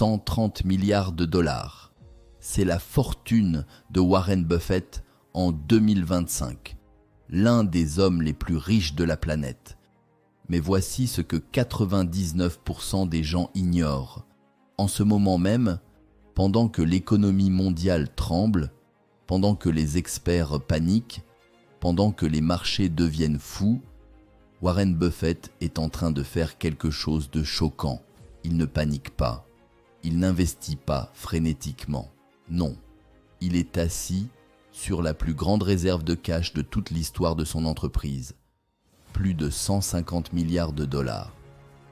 130 milliards de dollars. C'est la fortune de Warren Buffett en 2025, l'un des hommes les plus riches de la planète. Mais voici ce que 99% des gens ignorent. En ce moment même, pendant que l'économie mondiale tremble, pendant que les experts paniquent, pendant que les marchés deviennent fous, Warren Buffett est en train de faire quelque chose de choquant. Il ne panique pas. Il n'investit pas frénétiquement. Non. Il est assis sur la plus grande réserve de cash de toute l'histoire de son entreprise. Plus de 150 milliards de dollars.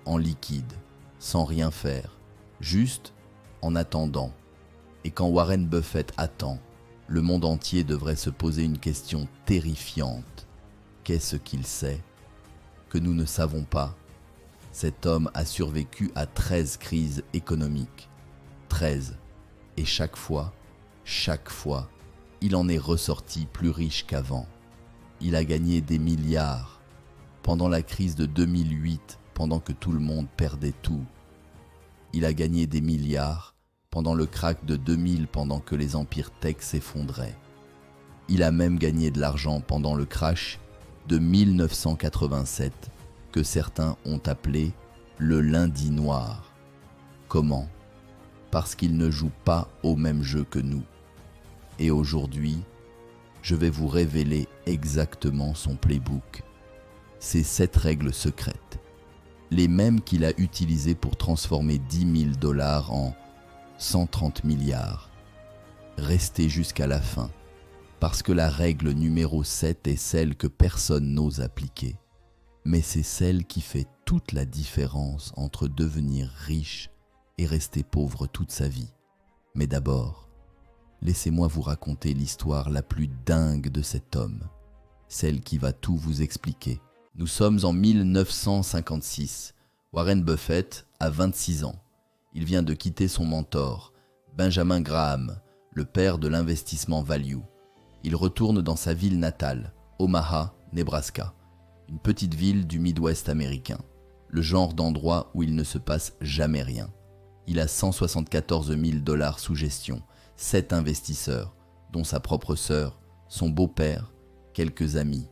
En liquide, sans rien faire. Juste en attendant. Et quand Warren Buffett attend, le monde entier devrait se poser une question terrifiante. Qu'est-ce qu'il sait que nous ne savons pas? Cet homme a survécu à 13 crises économiques. 13. Et chaque fois, il en est ressorti plus riche qu'avant. Il a gagné des milliards. Pendant la crise de 2008, pendant que tout le monde perdait tout. Il a gagné des milliards pendant le krach de 2000, pendant que les empires tech s'effondraient. Il a même gagné de l'argent pendant le crash de 1987, que certains ont appelé le lundi noir. Comment? Parce qu'il ne joue pas au même jeu que nous. Et aujourd'hui, je vais vous révéler exactement son playbook. Ces 7 règles secrètes, les mêmes qu'il a utilisées pour transformer 10 000 dollars en 130 milliards. Restez jusqu'à la fin, parce que la règle numéro 7 est celle que personne n'ose appliquer. Mais c'est celle qui fait toute la différence entre devenir riche et rester pauvre toute sa vie. Mais d'abord, laissez-moi vous raconter l'histoire la plus dingue de cet homme, celle qui va tout vous expliquer. Nous sommes en 1956. Warren Buffett a 26 ans. Il vient de quitter son mentor, Benjamin Graham, le père de l'investissement value. Il retourne dans sa ville natale, Omaha, Nebraska, une petite ville du Midwest américain, le genre d'endroit où il ne se passe jamais rien. Il a 174 000 dollars sous gestion, 7 investisseurs, dont sa propre sœur, son beau-père, quelques amis.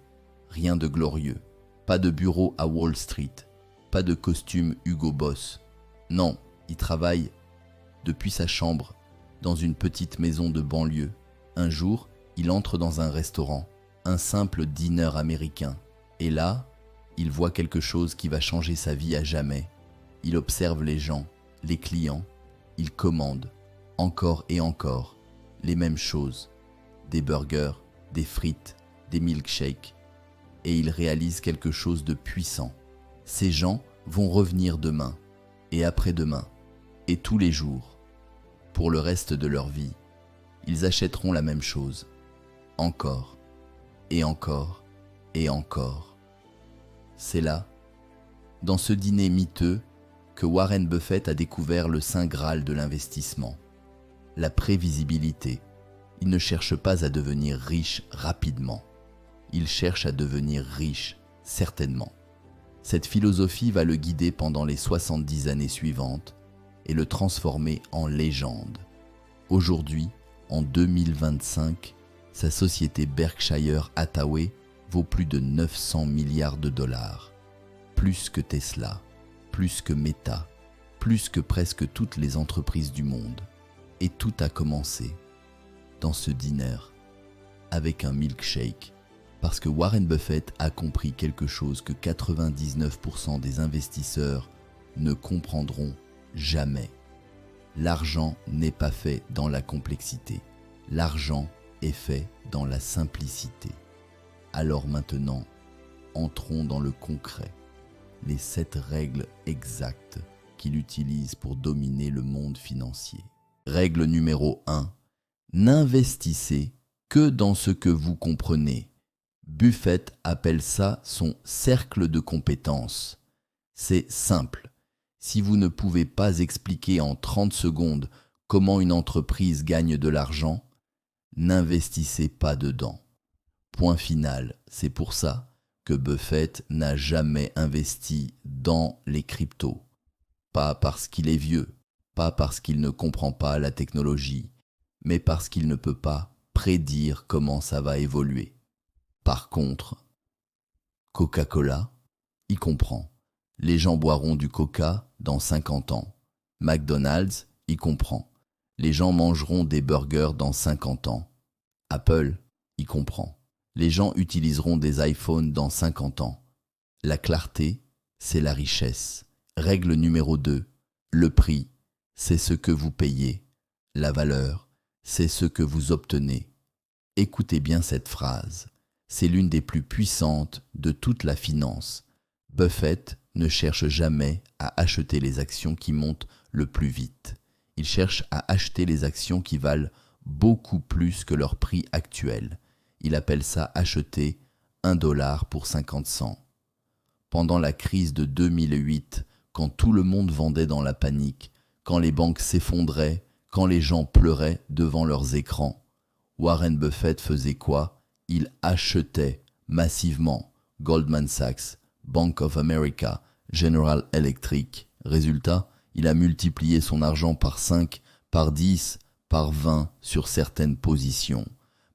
Rien de glorieux, pas de bureau à Wall Street, pas de costume Hugo Boss. Non, il travaille depuis sa chambre, dans une petite maison de banlieue. Un jour, il entre dans un restaurant, un simple dîner américain. Et là, il voit quelque chose qui va changer sa vie à jamais. Il observe les gens, les clients. Il commande, encore et encore, les mêmes choses. Des burgers, des frites, des milkshakes. Et il réalise quelque chose de puissant. Ces gens vont revenir demain, et après-demain, et tous les jours. Pour le reste de leur vie, ils achèteront la même chose. Encore, et encore, et encore. C'est là, dans ce dîner miteux, que Warren Buffett a découvert le saint graal de l'investissement. La prévisibilité. Il ne cherche pas à devenir riche rapidement. Il cherche à devenir riche, certainement. Cette philosophie va le guider pendant les 70 années suivantes et le transformer en légende. Aujourd'hui, en 2025, sa société Berkshire Hathaway vaut plus de 900 milliards de dollars. Plus que Tesla, plus que Meta, plus que presque toutes les entreprises du monde. Et tout a commencé dans ce dîner, avec un milkshake, parce que Warren Buffett a compris quelque chose que 99% des investisseurs ne comprendront jamais. L'argent n'est pas fait dans la complexité. L'argent est fait dans la simplicité. Alors maintenant, entrons dans le concret. Les 7 règles exactes qu'il utilise pour dominer le monde financier. Règle numéro 1. N'investissez que dans ce que vous comprenez. Buffett appelle ça son cercle de compétences. C'est simple. Si vous ne pouvez pas expliquer en 30 secondes comment une entreprise gagne de l'argent, n'investissez pas dedans. Point final. C'est pour ça que Buffett n'a jamais investi dans les cryptos. Pas parce qu'il est vieux, pas parce qu'il ne comprend pas la technologie, mais parce qu'il ne peut pas prédire comment ça va évoluer. Par contre, Coca-Cola, il comprend. Les gens boiront du Coca dans 50 ans. McDonald's, il comprend. Les gens mangeront des burgers dans 50 ans. Apple, il comprend. Les gens utiliseront des iPhones dans 50 ans. La clarté, c'est la richesse. Règle numéro 2. Le prix, c'est ce que vous payez. La valeur, c'est ce que vous obtenez. Écoutez bien cette phrase. C'est l'une des plus puissantes de toute la finance. Buffett ne cherche jamais à acheter les actions qui montent le plus vite. Il cherche à acheter les actions qui valent beaucoup plus que leur prix actuel. Il appelle ça acheter $1 pour 50 cents. Pendant la crise de 2008, quand tout le monde vendait dans la panique, quand les banques s'effondraient, quand les gens pleuraient devant leurs écrans, Warren Buffett faisait quoi? Il achetait massivement Goldman Sachs, Bank of America, General Electric. Résultat, il a multiplié son argent par 5, par 10, par 20 sur certaines positions,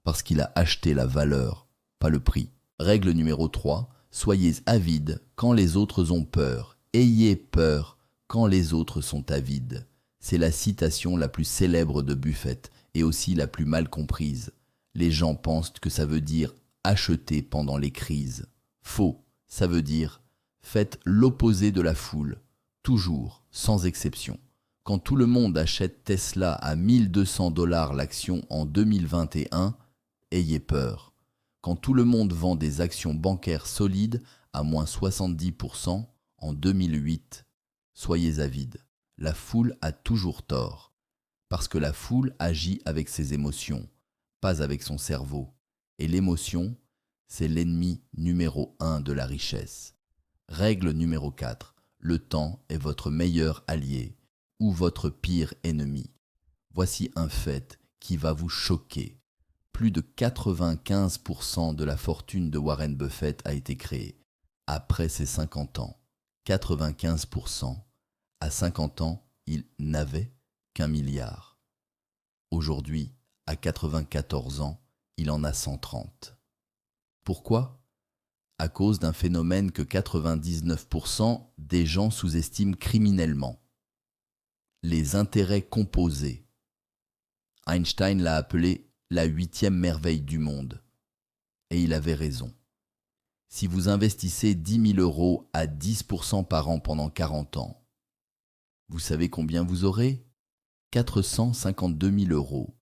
parce qu'il a acheté la valeur, pas le prix. Règle numéro 3, soyez avides quand les autres ont peur. Ayez peur quand les autres sont avides. C'est la citation la plus célèbre de Buffett et aussi la plus mal comprise. Les gens pensent que ça veut dire acheter pendant les crises. Faux, ça veut dire faites l'opposé de la foule, toujours, sans exception. Quand tout le monde achète Tesla à $1 200 l'action en 2021, ayez peur. Quand tout le monde vend des actions bancaires solides à moins 70% en 2008, soyez avides. La foule a toujours tort, parce que la foule agit avec ses émotions, pas avec son cerveau. Et l'émotion, c'est l'ennemi numéro 1 de la richesse. Règle numéro 4. Le temps est votre meilleur allié ou votre pire ennemi. Voici un fait qui va vous choquer. Plus de 95% de la fortune de Warren Buffett a été créée après ses 50 ans. 95%. À 50 ans, il n'avait qu'1 milliard. Aujourd'hui, à 94 ans, il en a 130. Pourquoi? À cause d'un phénomène que 99% des gens sous-estiment criminellement. Les intérêts composés. Einstein l'a appelé la 8e merveille du monde. Et il avait raison. Si vous investissez 10 000 € à 10% par an pendant 40 ans, vous savez combien vous aurez? 452 000 €.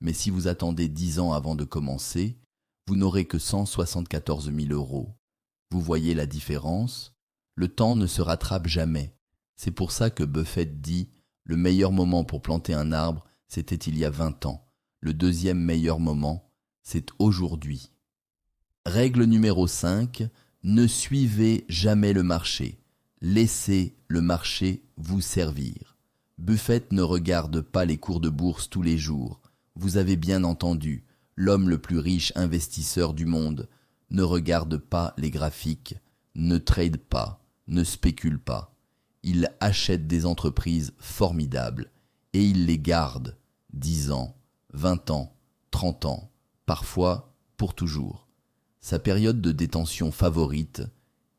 Mais si vous attendez 10 ans avant de commencer, vous n'aurez que 174 000 €. Vous voyez la différence? Le temps ne se rattrape jamais. C'est pour ça que Buffett dit « Le meilleur moment pour planter un arbre, c'était il y a 20 ans. Le deuxième meilleur moment, c'est aujourd'hui. » Règle numéro 5. Ne suivez jamais le marché. Laissez le marché vous servir. Buffett ne regarde pas les cours de bourse tous les jours. Vous avez bien entendu, l'homme le plus riche investisseur du monde ne regarde pas les graphiques, ne trade pas, ne spécule pas. Il achète des entreprises formidables et il les garde 10 ans, 20 ans, 30 ans, parfois pour toujours. Sa période de détention favorite,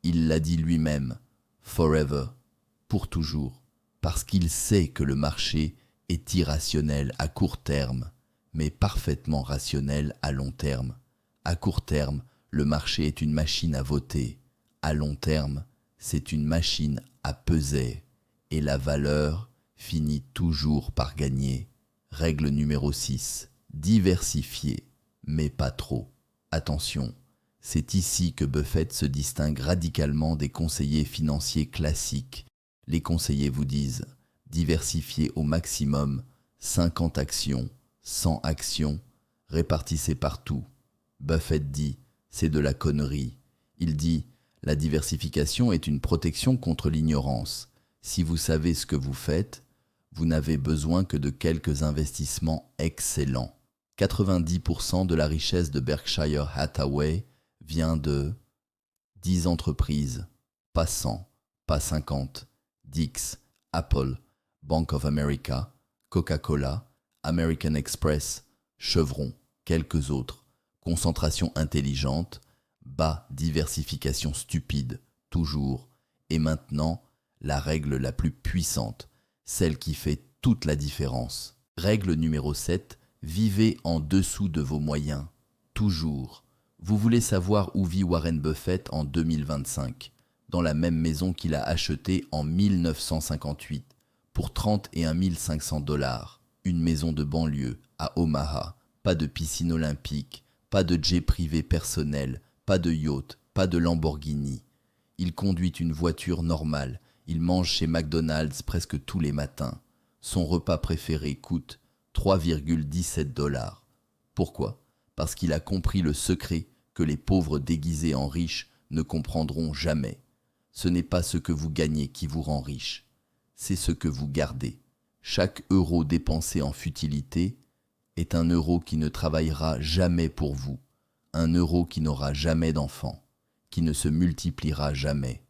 il l'a dit lui-même, forever, pour toujours, parce qu'il sait que le marché est irrationnel à court terme, mais parfaitement rationnel à long terme. À court terme, le marché est une machine à voter. À long terme, c'est une machine à peser. Et la valeur finit toujours par gagner. Règle numéro 6. Diversifier, mais pas trop. Attention, c'est ici que Buffett se distingue radicalement des conseillers financiers classiques. Les conseillers vous disent « diversifiez au maximum, 50 actions, 100 actions, répartissez partout ». Buffett dit « c'est de la connerie ». Il dit « la diversification est une protection contre l'ignorance. Si vous savez ce que vous faites, vous n'avez besoin que de quelques investissements excellents. » 90% de la richesse de Berkshire Hathaway vient de 10 entreprises, pas 100, pas 50, Dix, Apple, Bank of America, Coca-Cola, American Express, Chevron, quelques autres. Concentration intelligente, bas diversification stupide, toujours. Et maintenant, la règle la plus puissante, celle qui fait toute la différence. Règle numéro 7, vivez en dessous de vos moyens, toujours. Vous voulez savoir où vit Warren Buffett en 2025, dans la même maison qu'il a achetée en 1958 pour 31 500 $. Une maison de banlieue à Omaha, pas de piscine olympique, pas de jet privé personnel, pas de yacht, pas de Lamborghini. Il conduit une voiture normale, il mange chez McDonald's presque tous les matins. Son repas préféré coûte 3,17 $. Pourquoi ? Parce qu'il a compris le secret que les pauvres déguisés en riches ne comprendront jamais. Ce n'est pas ce que vous gagnez qui vous rend riche, c'est ce que vous gardez. Chaque euro dépensé en futilité est un euro qui ne travaillera jamais pour vous, un euro qui n'aura jamais d'enfant, qui ne se multipliera jamais,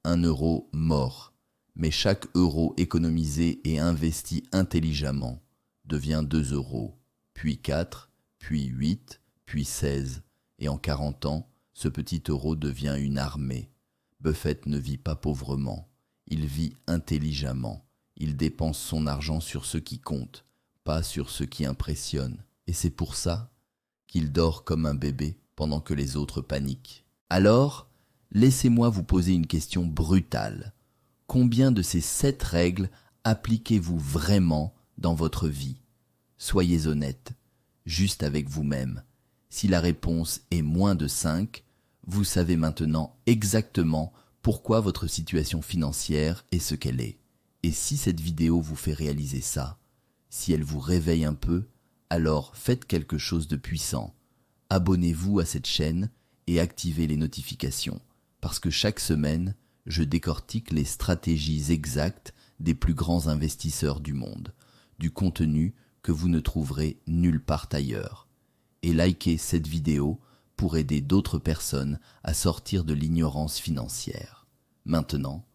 un euro mort. Mais chaque euro économisé et investi intelligemment devient 2 euros, puis 4, puis 8, puis 16, et en 40 ans, ce petit euro devient une armée. Buffett ne vit pas pauvrement, il vit intelligemment. Il dépense son argent sur ce qui compte, pas sur ce qui impressionne. Et c'est pour ça qu'il dort comme un bébé pendant que les autres paniquent. Alors, laissez-moi vous poser une question brutale. Combien de ces 7 règles appliquez-vous vraiment dans votre vie ? Soyez honnête, juste avec vous-même. Si la réponse est moins de 5, vous savez maintenant exactement pourquoi votre situation financière est ce qu'elle est. Et si cette vidéo vous fait réaliser ça, si elle vous réveille un peu, alors faites quelque chose de puissant. Abonnez-vous à cette chaîne et activez les notifications, parce que chaque semaine, je décortique les stratégies exactes des plus grands investisseurs du monde, du contenu que vous ne trouverez nulle part ailleurs. Et likez cette vidéo pour aider d'autres personnes à sortir de l'ignorance financière. Maintenant,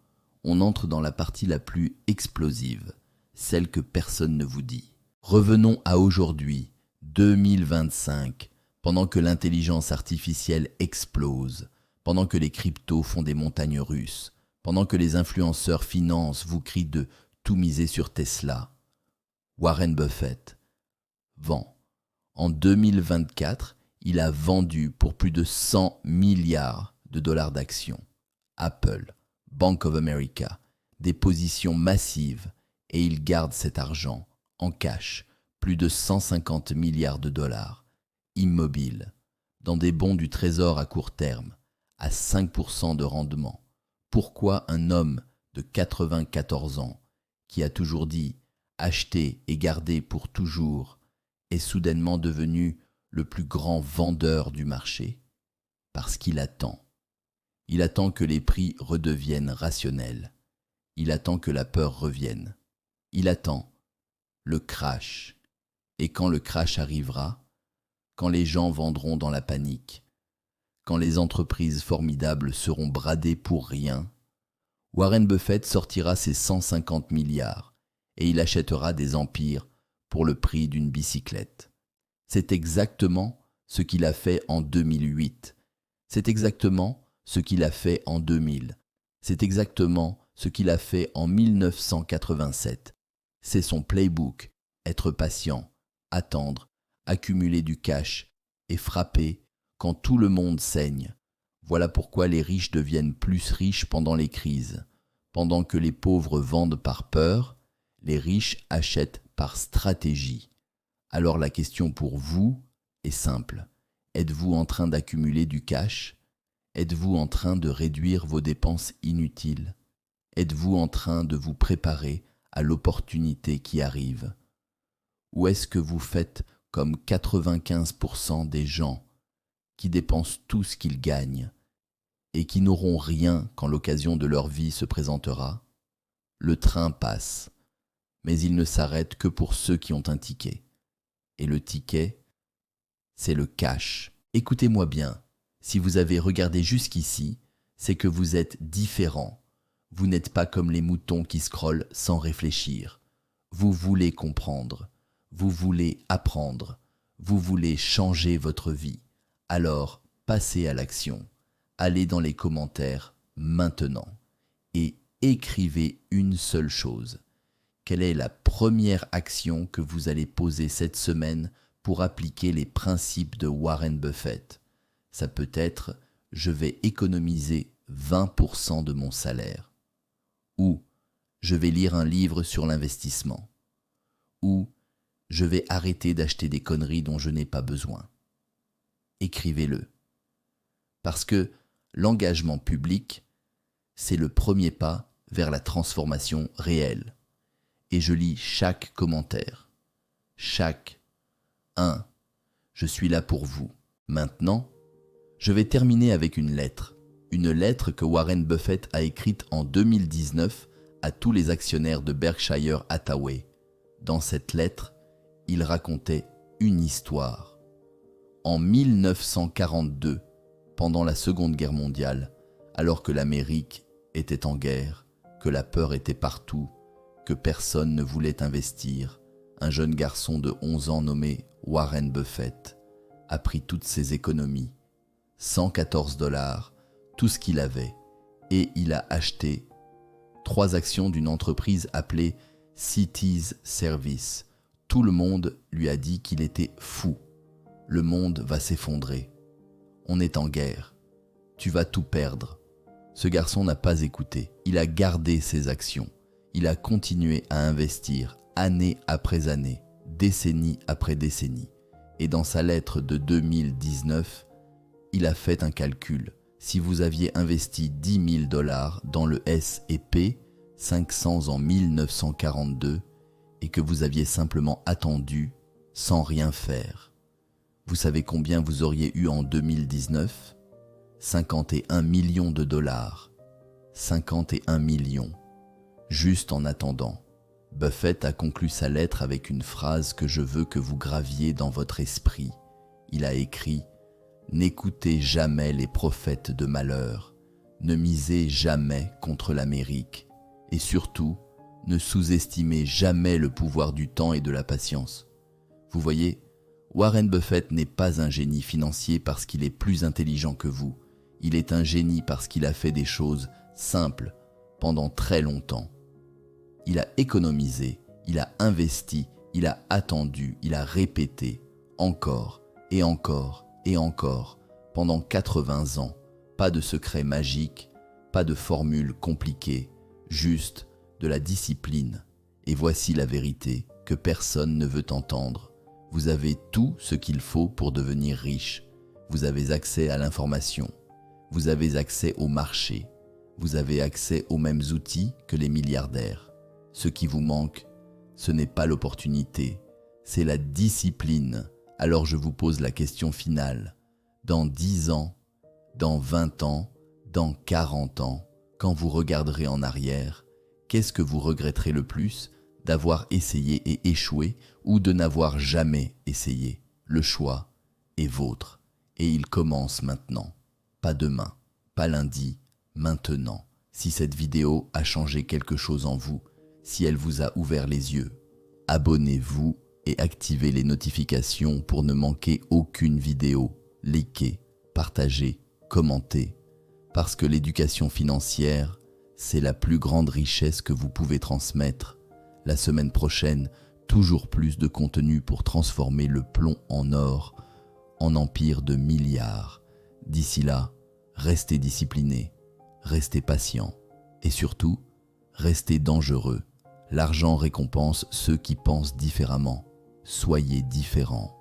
on entre dans la partie la plus explosive, celle que personne ne vous dit. Revenons à aujourd'hui, 2025, pendant que l'intelligence artificielle explose, pendant que les cryptos font des montagnes russes, pendant que les influenceurs finance vous crient de tout miser sur Tesla. Warren Buffett vend. En 2024, il a vendu pour plus de 100 milliards de dollars d'actions. Apple, Bank of America, des positions massives, et il garde cet argent en cash, plus de 150 milliards de dollars, immobile, dans des bons du trésor à court terme, à 5% de rendement. Pourquoi un homme de 94 ans, qui a toujours dit « acheter et garder pour toujours », est soudainement devenu le plus grand vendeur du marché? Parce qu'il attend. Il attend que les prix redeviennent rationnels. Il attend que la peur revienne. Il attend le crash. Et quand le crash arrivera, quand les gens vendront dans la panique, quand les entreprises formidables seront bradées pour rien, Warren Buffett sortira ses 150 milliards et il achètera des empires pour le prix d'une bicyclette. C'est exactement ce qu'il a fait en 2008. C'est exactement ce qu'il a fait en 2000. C'est exactement ce qu'il a fait en 1987. C'est son playbook, être patient, attendre, accumuler du cash et frapper quand tout le monde saigne. Voilà pourquoi les riches deviennent plus riches pendant les crises. Pendant que les pauvres vendent par peur, les riches achètent par stratégie. Alors la question pour vous est simple. Êtes-vous en train d'accumuler du cash ? Êtes-vous en train de réduire vos dépenses inutiles ? Êtes-vous en train de vous préparer à l'opportunité qui arrive ? Ou est-ce que vous faites comme 95% des gens qui dépensent tout ce qu'ils gagnent et qui n'auront rien quand l'occasion de leur vie se présentera? Le train passe, mais il ne s'arrête que pour ceux qui ont un ticket. Et le ticket, c'est le cash. Écoutez-moi bien, si vous avez regardé jusqu'ici, c'est que vous êtes différent. Vous n'êtes pas comme les moutons qui scrollent sans réfléchir. Vous voulez comprendre, vous voulez apprendre, vous voulez changer votre vie. Alors, passez à l'action. Allez dans les commentaires maintenant et écrivez une seule chose. Quelle est la première action que vous allez poser cette semaine pour appliquer les principes de Warren Buffett? Ça peut être « je vais économiser 20% de mon salaire » ou « je vais lire un livre sur l'investissement » ou « je vais arrêter d'acheter des conneries dont je n'ai pas besoin ». Écrivez-le. Parce que l'engagement public, c'est le premier pas vers la transformation réelle. Et je lis chaque commentaire. Chaque. 1. Je suis là pour vous. Maintenant, je vais terminer avec une lettre. Une lettre que Warren Buffett a écrite en 2019 à tous les actionnaires de Berkshire Hathaway. Dans cette lettre, il racontait une histoire. En 1942, pendant la Seconde Guerre mondiale, alors que l'Amérique était en guerre, que la peur était partout, que personne ne voulait investir, un jeune garçon de 11 ans nommé Warren Buffett a pris toutes ses économies, 114 $, tout ce qu'il avait, et il a acheté 3 actions d'une entreprise appelée Cities Service. Tout le monde lui a dit qu'il était fou. Le monde va s'effondrer. On est en guerre. Tu vas tout perdre. Ce garçon n'a pas écouté. Il a gardé ses actions. Il a continué à investir année après année, décennie après décennie. Et dans sa lettre de 2019, il a fait un calcul. Si vous aviez investi 10 000 $ dans le S&P 500 en 1942 et que vous aviez simplement attendu sans rien faire, vous savez combien vous auriez eu en 2019? 51 millions de $. 51 millions. Juste en attendant. Buffett a conclu sa lettre avec une phrase que je veux que vous graviez dans votre esprit. Il a écrit « N'écoutez jamais les prophètes de malheur, ne misez jamais contre l'Amérique, et surtout, ne sous-estimez jamais le pouvoir du temps et de la patience. » Vous voyez, Warren Buffett n'est pas un génie financier parce qu'il est plus intelligent que vous. Il est un génie parce qu'il a fait des choses simples pendant très longtemps. Il a économisé, il a investi, il a attendu, il a répété, encore et encore et encore, pendant 80 ans. Pas de secret magique, pas de formule compliquée, juste de la discipline. Et voici la vérité que personne ne veut entendre. Vous avez tout ce qu'il faut pour devenir riche. Vous avez accès à l'information. Vous avez accès au marché. Vous avez accès aux mêmes outils que les milliardaires. Ce qui vous manque, ce n'est pas l'opportunité, c'est la discipline. Alors je vous pose la question finale. Dans 10 ans, dans 20 ans, dans 40 ans, quand vous regarderez en arrière, qu'est-ce que vous regretterez le plus ? D'avoir essayé et échoué ou de n'avoir jamais essayé? Le choix est vôtre. Et il commence maintenant. Pas demain, pas lundi, maintenant. Si cette vidéo a changé quelque chose en vous, si elle vous a ouvert les yeux, abonnez-vous et activez les notifications pour ne manquer aucune vidéo. Likez, partagez, commentez. Parce que l'éducation financière, c'est la plus grande richesse que vous pouvez transmettre. La semaine prochaine, toujours plus de contenu pour transformer le plomb en or, en empire de milliards. D'ici là, restez disciplinés, restez patients et surtout, restez dangereux. L'argent récompense ceux qui pensent différemment. Soyez différents.